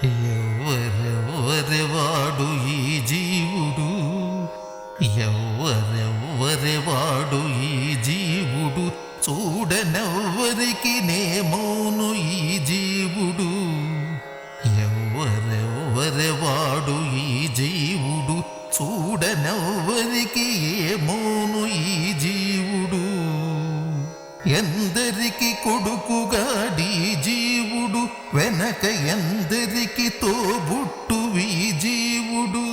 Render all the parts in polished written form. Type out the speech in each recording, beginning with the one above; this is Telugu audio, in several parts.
ఎవ్వరెవ్వరెవాడు ఈ జీవుడు, ఎవ్వరెవ్వరెవాడు ఈ జీవుడు, చూడనెవ్వరికి నేమోను ఈ జీవుడు. ఎవ్వరెవ్వరెవాడు ఈ జీవుడు, చూడనెవ్వరికి ఏమోను ఈ జీవుడు. ఎందరికి కొడుకుగాడి జీవుడు, వెనక ఎందరికి తోబుట్టువి జీవుడు.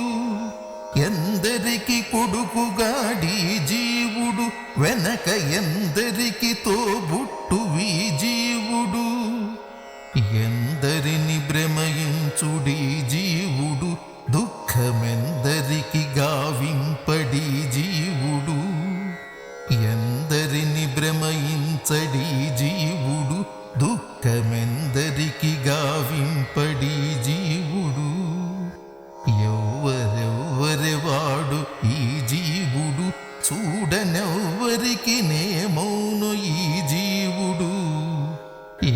ఎందరికి కొడుకుగాడి జీవుడు, వెనక ఎందరికి తోబుట్టువి జీవుడు. ఎందరిని భ్రమయించుడి జీవుడు, దుఃఖమెందరికి గావింపడి జీవుడు. ఎందరిని భ్రమయించడి జీవుడు, దుఃఖమెందరికి గావింపడి జీవుడు. ఎవ్వరెవ్వరెవాడు ఈ జీవుడు, చూడనెవ్వరికి నేమౌను ఈ జీవుడు.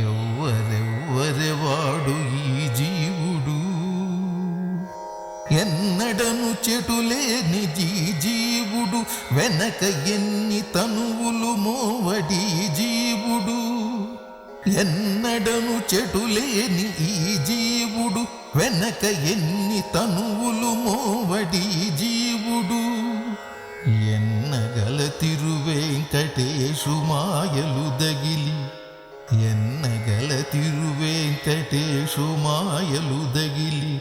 ఎవ్వరెవ్వరెవాడు ఈ జీవుడు. ఎన్నడను చెటులేని జీవుడు, వెనక ఎన్ని తనువులు మోవడి జీవుడు. ఎన్నడను చెటులేని ఈ జీవుడు, వెనక ఎన్ని తనువులు మోవడి జీవుడు. ఎన్నగల తిరువేంకటేశు మాయలు దగిలి, ఎన్నగల తిరువేంకటేశు మాయలు దగిలి,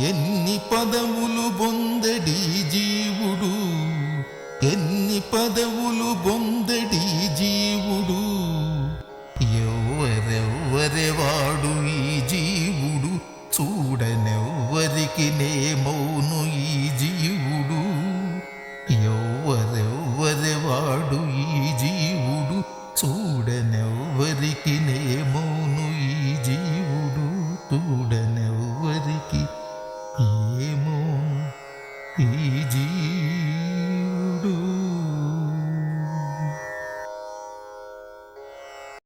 ఎన్ని పదవులు బొందడి జీవుడు, ఎన్ని పదవులు బొందడి జీవుడు. ఎవ్వరెవ్వరెవాడు ఈ జీవుడు, చూడనెవ్వరికి నేమౌను ఈ జీవుడు. ఎవ్వరెవ్వరెవాడు ఈ జీవుడు, చూడనెవ్వరికి నేమౌను ఈ జీవుడు. చూడనెవ్వరికి ఏమో ఈ జీవుడు.